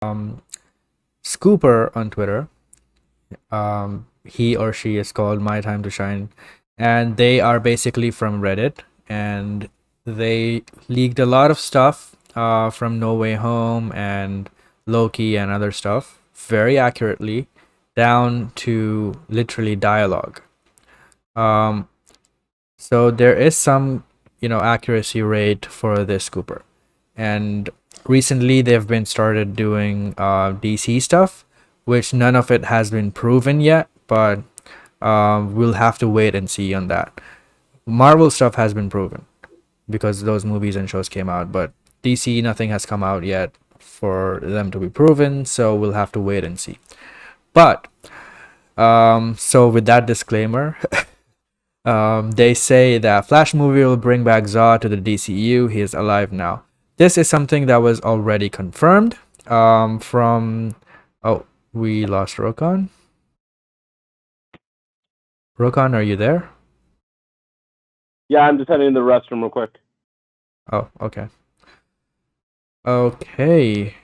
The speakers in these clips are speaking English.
um, Scooper on Twitter. He or she is called My Time to Shine, and they are basically from Reddit, and they leaked a lot of stuff from No Way Home and Loki and other stuff very accurately, down to literally dialogue. Um, so there is some, accuracy rate for this Scooper, and recently they've been started doing DC stuff, which none of it has been proven yet, but we'll have to wait and see on that. Marvel stuff has been proven because those movies and shows came out, but DC nothing has come out yet for them to be proven, so we'll have to wait and see. But so with that disclaimer, they say that Flash movie will bring back Zod to the DCEU. He is alive now. This is something that was already confirmed from. Oh, we lost Rokan. Rokan, are you there? Yeah, I'm just heading to the restroom real quick. Oh, okay. Okay.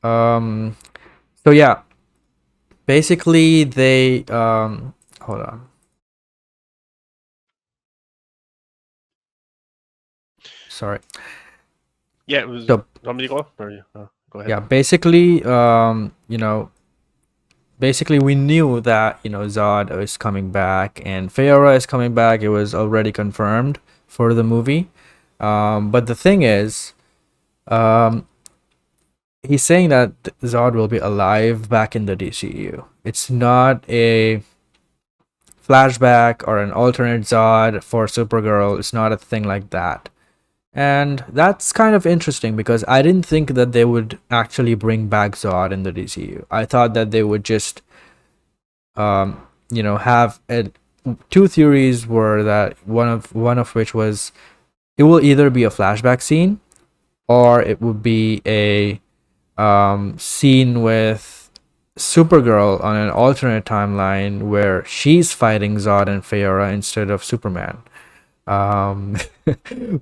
Um. So yeah, basically they hold on. Sorry. Yeah, it was. So Want me to go? Or you? Go ahead. yeah, basically basically we knew that Zod is coming back and Faora is coming back. It was already confirmed for the movie. But the thing is, um, he's saying that Zod will be alive back in the DCU. It's not a flashback or an alternate Zod for Supergirl. It's not a thing like that. And that's kind of interesting because I didn't think that they would actually bring back Zod in the DCU. I thought that they would just have two theories were that one of which was it will either be a flashback scene or it would be a scene with Supergirl on an alternate timeline where she's fighting Zod and Faora instead of Superman. Um,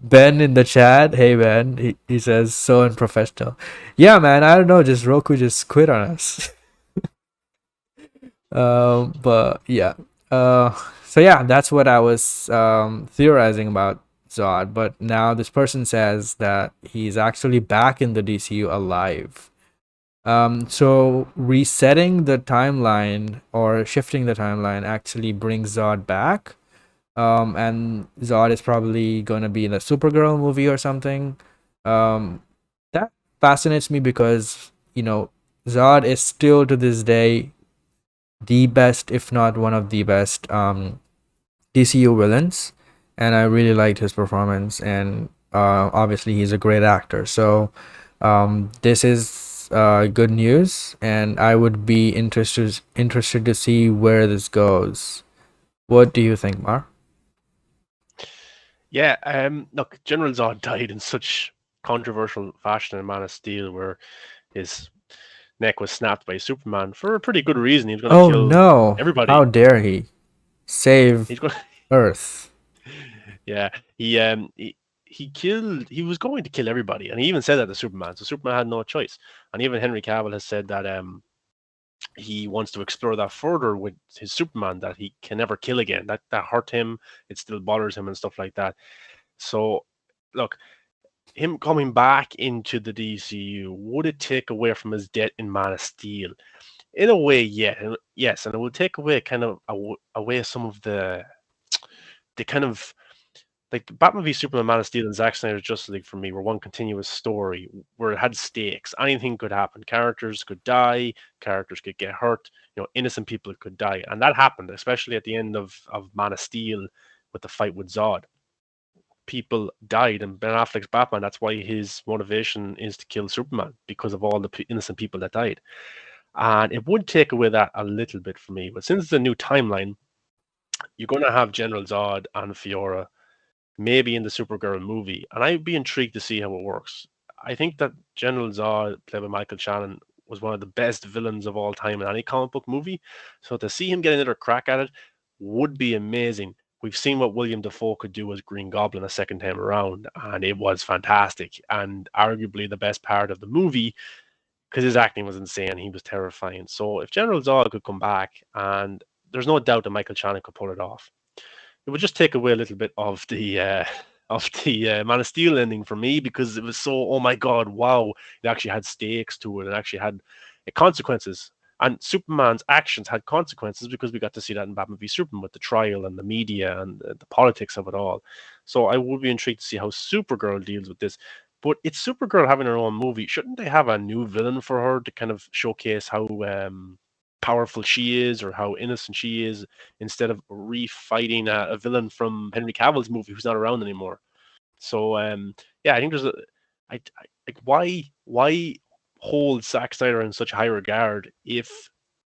Ben in the chat, hey Ben, he says so unprofessional. Yeah, man, I don't know, just Roku just quit on us. But yeah. So yeah, that's what I was theorizing about Zod. But now this person says that he's actually back in the DCU alive. So resetting the timeline or shifting the timeline actually brings Zod back. And Zod is probably gonna be in a Supergirl movie or something. That fascinates me because Zod is still to this day the best, if not one of the best, DCU villains, and I really liked his performance. And obviously, he's a great actor. So this is good news, and I would be interested to see where this goes. What do you think, Mar? Yeah. Look, General Zod died in such controversial fashion in Man of Steel, where his neck was snapped by Superman for a pretty good reason. He was going to Oh kill no! How everybody. dare he save He's going. Earth? Yeah. He killed. He was going to kill everybody, and he even said that to Superman. So Superman had no choice. And even Henry Cavill has said that he wants to explore that further with his Superman, that he can never kill again. That hurt him. It still bothers him and stuff like that. So, look, him coming back into the DCU, would it take away from his debt in Man of Steel? In a way, yeah, yes, and it will take away kind of away some of the kind of like Batman v Superman, Man of Steel, and Zack Snyder's Justice League for me were one continuous story where it had stakes. Anything could happen. Characters could die. Characters could get hurt. Innocent people could die, and that happened, especially at the end of Man of Steel with the fight with Zod. People died, and Ben Affleck's Batman. That's why his motivation is to kill Superman, because of all the innocent people that died. And it would take away that a little bit for me. But since it's a new timeline, you're going to have General Zod and Fiora maybe in the Supergirl movie, and I'd be intrigued to see how it works. I think that General Zod, played by Michael Shannon, was one of the best villains of all time in any comic book movie. So to see him get another crack at it would be amazing. We've seen what William Dafoe could do as Green Goblin a second time around, and it was fantastic. And arguably the best part of the movie because his acting was insane. He was terrifying. So if General Zod could come back, and there's no doubt that Michael Shannon could pull it off, it would just take away a little bit of the Man of Steel ending for me, because it was so, oh my god, wow, it actually had stakes to it. It actually had consequences. And Superman's actions had consequences because we got to see that in Batman v Superman with the trial and the media and the politics of it all. So I would be intrigued to see how Supergirl deals with this. But it's Supergirl having her own movie. Shouldn't they have a new villain for her to kind of showcase how powerful she is or how innocent she is, instead of refighting a villain from Henry Cavill's movie who's not around anymore? So yeah, I think there's like why hold Zack Snyder in such high regard if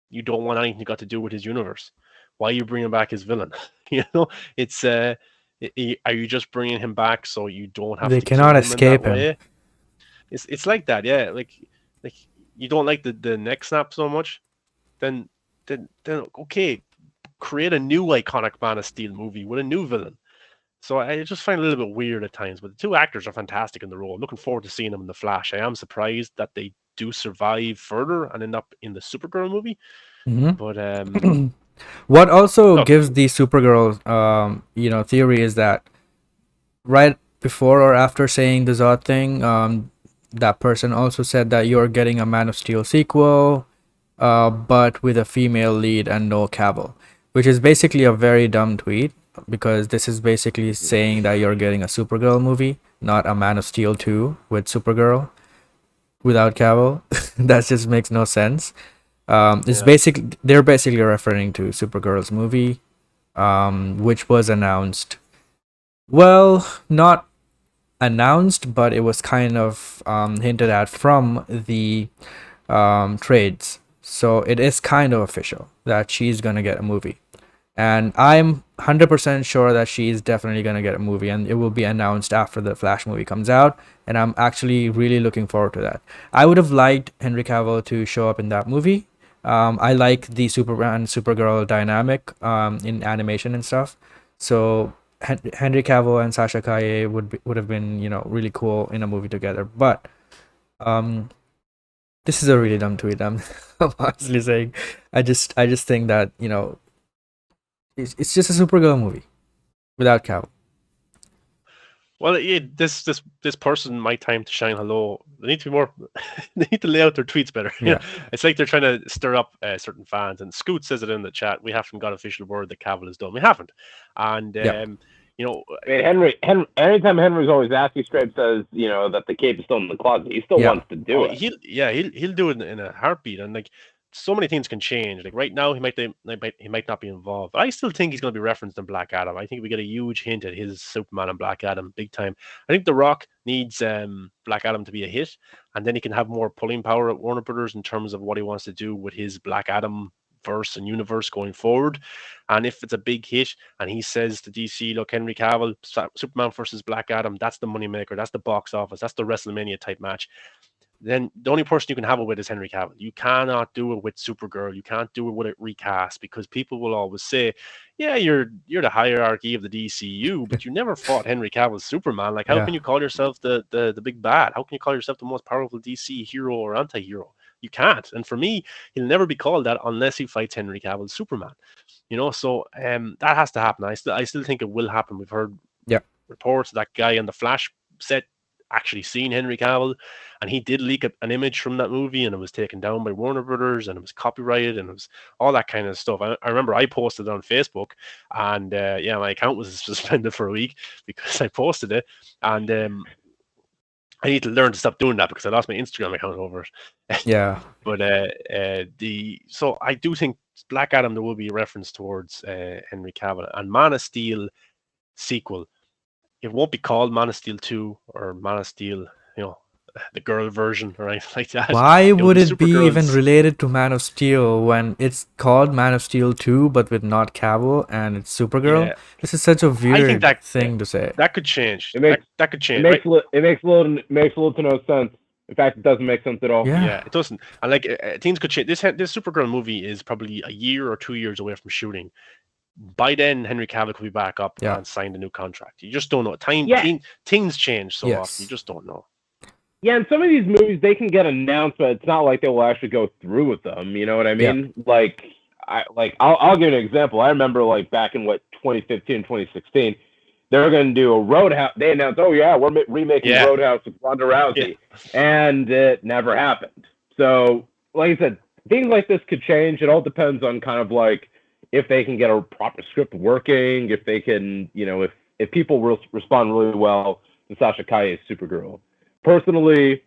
you don't want anything got to do with his universe? Why are you bringing back his villain? It's are you just bringing him back so you don't have They to kill cannot him in that escape him. way? It's like that, yeah. Like you don't like the neck snap so much, then okay, create a new iconic Man of Steel movie with a new villain. So I just find it a little bit weird at times, but the two actors are fantastic in the role. I'm looking forward to seeing them in The Flash. I am surprised that they do survive further and end up in the Supergirl movie. Hmm. But What also look, gives the Supergirl, theory is that right before or after saying the Zod thing, that person also said that you're getting a Man of Steel sequel, but with a female lead and no Cavill, which is basically a very dumb tweet, because this is basically saying that you're getting a Supergirl movie, not a Man of Steel 2 with Supergirl without Cavill. That just makes no sense. It's yeah. they're basically referring to Supergirl's movie, which was announced. Well, not announced, but it was kind of hinted at from the trades. So it is kind of official that she's gonna get a movie, and I'm 100% sure that she's definitely gonna get a movie, and it will be announced after the Flash movie comes out. And I'm actually really looking forward to that. I would have liked Henry Cavill to show up in that movie. I like the Superman Supergirl dynamic in animation and stuff. So Henry Cavill and Sasha Calle would have been really cool in a movie together. But um, this is a really dumb tweet. I'm honestly saying, I just think that it's just a Supergirl movie without Cavill. Well, yeah, this person, my time to shine. Hello, they need to be more. They need to lay out their tweets better. Yeah. It's like they're trying to stir up certain fans. And Scoot says it in the chat. We haven't got official word that Cavill is done. We haven't. And Yeah. I mean, Henry, anytime Henry's always asked, he straight says, that the cape is still in the closet. He still Yeah. wants to do it. He'll do it in a heartbeat. And like, so many things can change. Like right now, he might not be involved. But I still think he's going to be referenced in Black Adam. I think we get a huge hint at his Superman and Black Adam, big time. I think The Rock needs Black Adam to be a hit, and then he can have more pulling power at Warner Brothers in terms of what he wants to do with his Black Adam verse and universe going forward. And if it's a big hit, and he says to DC, look, Henry Cavill, Superman versus Black Adam, that's the moneymaker, that's the box office, that's the WrestleMania type match, then the only person you can have it with is Henry Cavill. You cannot do it with Supergirl. You can't do it with a recast, because people will always say, yeah, you're the hierarchy of the DCEU, but you never fought Henry Cavill's Superman. Like, how Yeah. can you call yourself the big bad? How can you call yourself the most powerful DC hero or anti-hero? You can't. And for me, he'll never be called that unless he fights Henry Cavill's Superman. So that has to happen. I still think it will happen. We've heard reports that guy on the Flash set actually seen Henry Cavill, and he did leak an image from that movie, and it was taken down by Warner Brothers, and it was copyrighted, and it was all that kind of stuff. I remember I posted it on Facebook, and my account was suspended for a week because I posted it, and I need to learn to stop doing that because I lost my Instagram account over it. Yeah. But so I do think Black Adam, there will be a reference towards Henry Cavill, and Man of Steel sequel. It won't be called Man of Steel 2 or Man of Steel, the girl version or anything like that. Why would it be even Supergirl's- related to Man of Steel when it's called Man of Steel 2 but with not Cavill and it's Supergirl? Yeah. This is such a weird that- thing to say. That could change. It makes- that could change. It makes little to no sense. In fact, it doesn't make sense at all. Yeah. It doesn't. And like things could change. This Supergirl movie is probably a year or 2 years away from shooting. By then, Henry Cavill could be back up and signed a new contract. You just don't know. Things change so often. You just don't know. Yeah, and some of these movies they can get announced, but it's not like they will actually go through with them. You know what I mean? Like, I'll give you an example. I remember like back in 2015, 2016, they were going to do a Roadhouse. They announced, oh yeah, we're remaking Roadhouse with Ronda Rousey, and it never happened. So, like I said, things like this could change. It all depends on kind of like if they can get a proper script working, if they can, if people respond really well to Sasha Calle's Supergirl. Personally,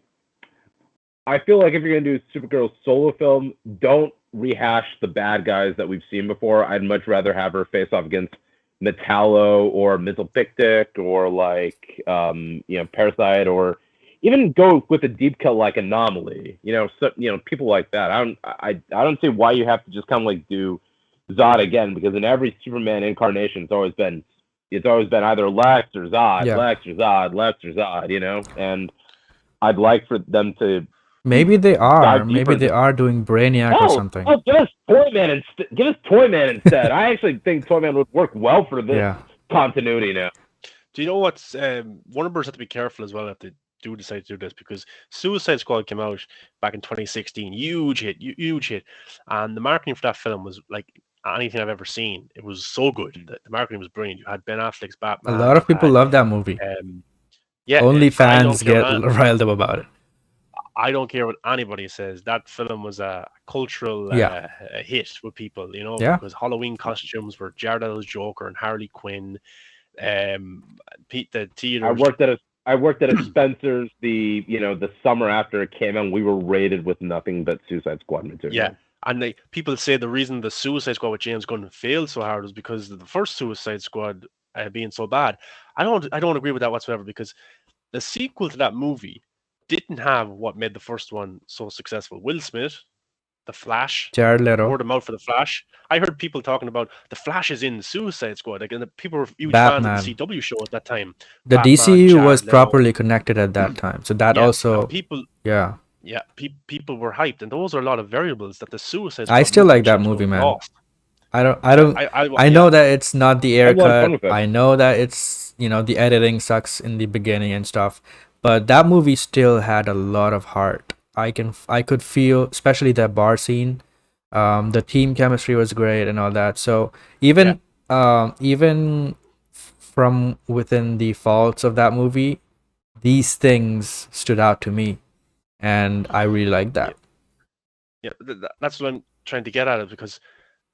I feel like if you're gonna do Supergirl's solo film, don't rehash the bad guys that we've seen before. I'd much rather have her face off against Metallo or Mizalpictic or like Parasite, or even go with a deep cut like Anomaly. People like that. I don't see why you have to just kind of like do Zod again, because in every Superman incarnation, it's always been either Lex or Zod, Lex or Zod, and I'd like for them to maybe they are doing Brainiac or something. Oh, give us Toyman instead. I actually think Toyman would work well for this continuity now. Do you know what's Warner Bros. Have to be careful as well if they do decide to do this, because Suicide Squad came out back in 2016, huge hit, and the marketing for that film was like anything I've ever seen. It was so good. The marketing was brilliant. You had Ben Affleck's Batman. A lot of people love that movie. Only fans get riled up about it. I don't care what anybody says. That film was a cultural hit with people, because Halloween costumes were Jared Leto's Joker and Harley Quinn. The theater. I worked at a Spencer's the summer after it came out. We were rated with nothing but Suicide Squad material. Yeah. And people say the reason the Suicide Squad with James Gunn failed so hard was because of the first Suicide Squad being so bad. I don't agree with that whatsoever, because the sequel to that movie didn't have what made the first one so successful. Will Smith, The Flash, Jared Leto, word of mouth for The Flash. I heard people talking about The Flash is in Suicide Squad. Like, and the people were huge fans of the CW show at that time. The DCEU was properly connected at that time, so that also people. Yeah, people were hyped, and those are a lot of variables that the Suicide Squad. I still like that movie, man. Lost. I know that it's not the air cut. I know that it's the editing sucks in the beginning and stuff, but that movie still had a lot of heart. I could feel, especially that bar scene. The team chemistry was great and all that. So even from within the faults of that movie, these things stood out to me, and I really like that. Yeah, that's what I'm trying to get at, it because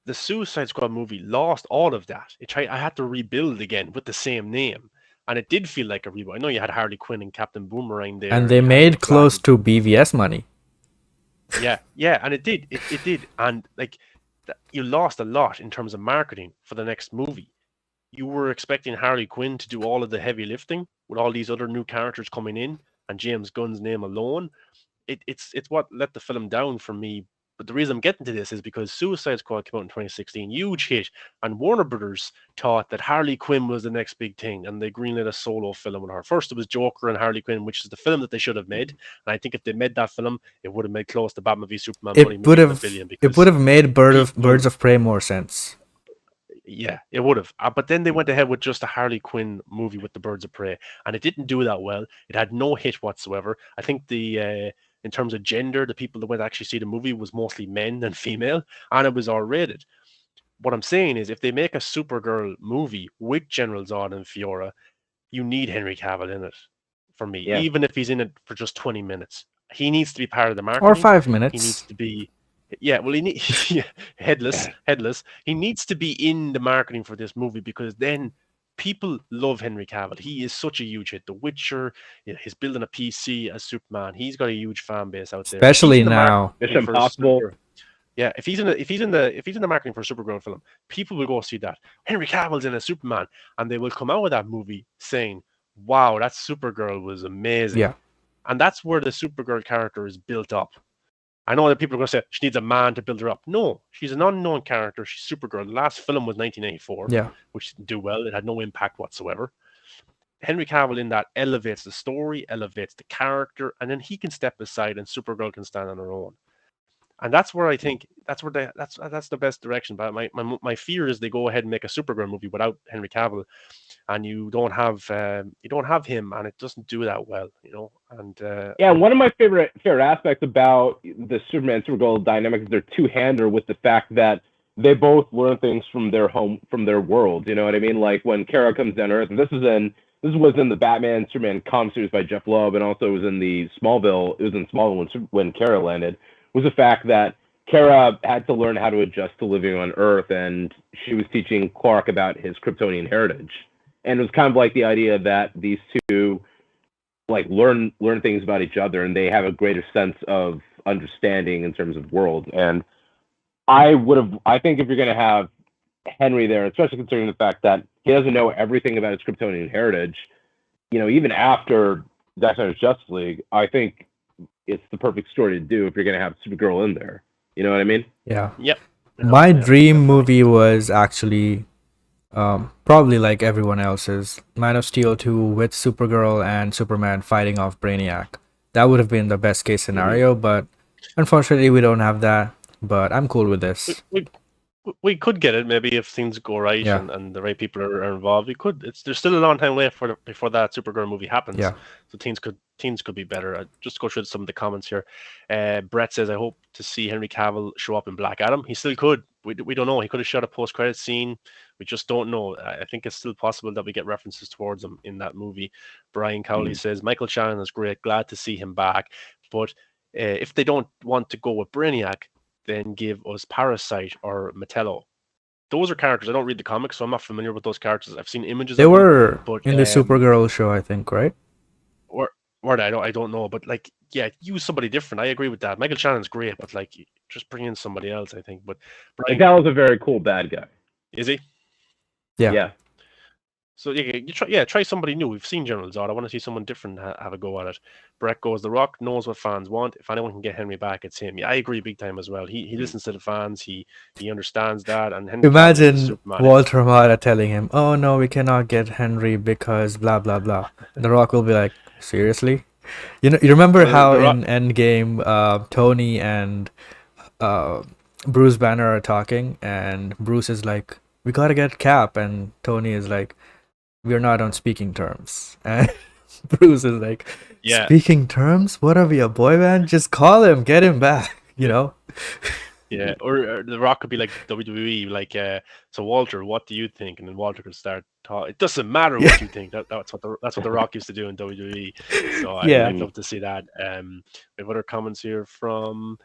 the Suicide Squad movie lost all of that. I had to rebuild again with the same name, and it did feel like a reboot. I know you had Harley Quinn and Captain Boomerang there, and they made close to BVS money. Yeah, and it did, and like you lost a lot in terms of marketing for the next movie. You were expecting Harley Quinn to do all of the heavy lifting with all these other new characters coming in, and James Gunn's name alone. It's what let the film down for me. But the reason I'm getting to this is because Suicide Squad came out in 2016, huge hit, and Warner Brothers thought that Harley Quinn was the next big thing, and they greenlit a solo film with her. First, it was Joker and Harley Quinn, which is the film that they should have made. And I think if they made that film, it would have made close to Batman v Superman. It would have made Birds of Prey more sense. Yeah, it would have. But then they went ahead with just a Harley Quinn movie with the Birds of Prey, and it didn't do that well. It had no hit whatsoever. I think in terms of gender, the people that went to actually see the movie was mostly men than female, and it was R-rated. What I'm saying is, if they make a Supergirl movie with General Zod and Faora, you need Henry Cavill in it, for me. Yeah. Even if he's in it for just 20 minutes. He needs to be part of the marketing. Or 5 minutes. He needs to be... Yeah, well, he needs... headless. He needs to be in the marketing for this movie, because then... people love Henry Cavill. He is such a huge hit. The Witcher, he's building a PC as Superman. He's got a huge fan base out there. Especially now. Mission Impossible. Yeah, if he's in the marketing for a Supergirl film, people will go see that. Henry Cavill's in a Superman, and they will come out with that movie saying, "Wow, that Supergirl was amazing." Yeah. And that's where the Supergirl character is built up. I know that people are going to say she needs a man to build her up. No, she's an unknown character. She's Supergirl. The last film was 1984, which didn't do well. It had no impact whatsoever. Henry Cavill in that elevates the story, elevates the character, and then he can step aside and Supergirl can stand on her own. And that's where I think that's the best direction. But my fear is they go ahead and make a Supergirl movie without Henry Cavill, and you don't have him, and it doesn't do that well, And yeah, one of my favorite aspects about the Superman Supergirl dynamic is they're two-hander with the fact that they both learn things from their world. You know what I mean? Like when Kara comes down to Earth, and this was in the Batman Superman comic series by Jeff Loeb, and also was in the Smallville. It was in Smallville when Kara landed. Was the fact that Kara had to learn how to adjust to living on Earth, and she was teaching Clark about his Kryptonian heritage. And it was kind of like the idea that these two like learn things about each other, and they have a greater sense of understanding in terms of world. And I think if you're going to have Henry there, especially considering the fact that he doesn't know everything about his Kryptonian heritage, even after Zack Snyder's Justice League, I think it's the perfect story to do if you're going to have Supergirl in there. You know what I mean? Yeah. Yep. My dream movie was actually probably like everyone else's, Man of Steel 2 with Supergirl and Superman fighting off Brainiac. That would have been the best case scenario, but unfortunately we don't have that. But I'm cool with this. We could get it maybe if things go right, Yeah. and the right people are involved. We could. There's still a long time left before that Supergirl movie happens. Yeah. So things could be better. Just go through some of the comments here. Brett says, I hope to see Henry Cavill show up in Black Adam. He still could. We don't know. He could have shot a post-credit scene. We just don't know. I think it's still possible that we get references towards him in that movie. Brian Cowley says, Michael Shannon is great. Glad to see him back. But if they don't want to go with Brainiac, then give us Parasite or Metello. Those are characters. I don't read the comics, so I'm not familiar with those characters. I've seen images They of were them, but in the Supergirl show, I think, right? Or I don't know, but like, yeah, use somebody different. I agree with that. Michael Shannon's great, but like, just bring in somebody else, I think. But Brian Call's a very cool bad guy. Is he? Yeah. So try somebody new. We've seen General Zod. I want to see someone different have a go at it. Brett goes, The Rock knows what fans want. If anyone can get Henry back, it's him. Yeah, I agree big time as well. He listens to the fans. He understands that. And Henry imagine Walter Amada telling him, "Oh no, we cannot get Henry because blah blah blah." The Rock will be like, "Seriously?" You remember how in Endgame, Tony and Bruce Banner are talking, and Bruce is like, "We gotta get Cap," and Tony is like, "We're not on speaking terms," and Bruce is like, "Speaking terms? What are we, a boy band? Just call him, get him back," Yeah, or The Rock could be like WWE, like, so Walter, what do you think? And then Walter could start talking. It doesn't matter what you think. That's what the Rock used to do in WWE. So I'd love to see that. We have other comments here from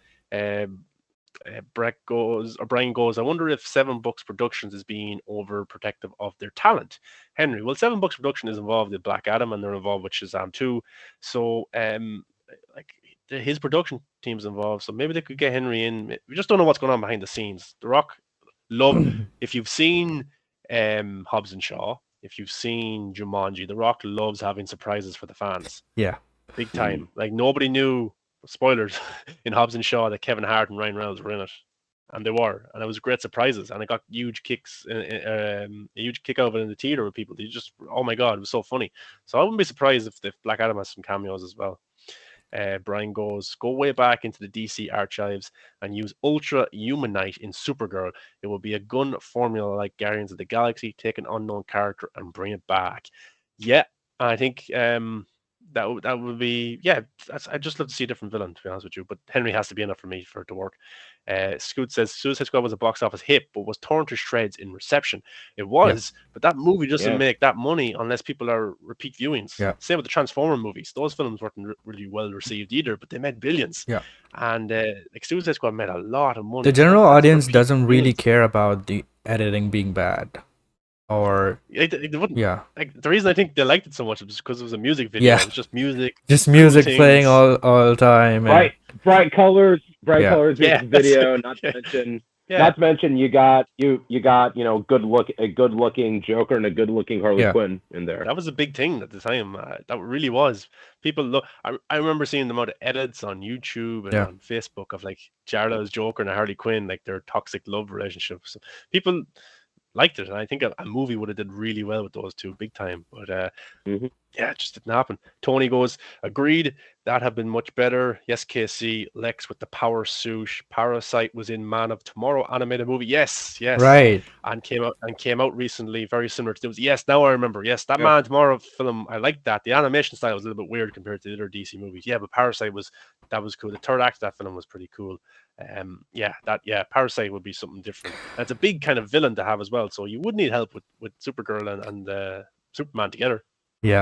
Brian goes, I wonder if 7 Bucks Productions is being overprotective of their talent. Henry, well, 7 Bucks Production is involved with Black Adam, and they're involved with Shazam too. So his production team's involved, so maybe they could get Henry in. We just don't know what's going on behind the scenes. The Rock if you've seen Hobbs and Shaw, if you've seen Jumanji, The Rock loves having surprises for the fans. Yeah. Big time. Like, nobody knew, spoilers, in Hobbs and Shaw that Kevin Hart and Ryan Reynolds were in it. And they were. And it was great surprises. And I got huge kicks, a huge kick out of it in the theater with people. They just, oh my God, it was so funny. So I wouldn't be surprised if Black Adam has some cameos as well. Brian goes, go way back into the DC archives and use Ultra Humanite in Supergirl. It will be a gun formula like Guardians of the Galaxy. Take an unknown character and bring it back. Yeah, I think that would be, yeah. I'd just love to see a different villain, to be honest with you. But Henry has to be enough for me for it to work. Scoot says Suicide Squad was a box office hit, but was torn to shreds in reception. It was, but that movie doesn't make that money unless people are repeat viewings. Yeah. Same with the Transformer movies; those films weren't really well received either, but they made billions. Yeah, and like Suicide Squad made a lot of money. The general audience doesn't really care about the editing being bad, or they wouldn't. Yeah, like the reason I think they liked it so much was because it was a music video. Yeah, it was just music, playing all the time. And bright colors, music video. Not to mention, you got a good looking Joker and a good looking Harley Quinn in there. That was a big thing at the time. That really was. People look. I remember seeing them out of edits on YouTube and on Facebook of like Jared Leto's Joker and Harley Quinn, like their toxic love relationship. So people liked it, and I think a movie would have did really well with those two, big time. But Mhm. yeah, it just didn't happen. Tony goes, agreed. That have been much better. Yes, KC. Lex with the power suit. Parasite was in Man of Tomorrow animated movie. Yes, yes, Right. and came out recently. Very similar to those. Yes, now I remember. Yes, that Yeah. Man of Tomorrow film. I liked that. The animation style was a little bit weird compared to the other DC movies. Yeah, but Parasite was cool. The third act of that film was pretty cool. Parasite would be something different. That's a big kind of villain to have as well. So you would need help with Supergirl and Superman together. Yeah.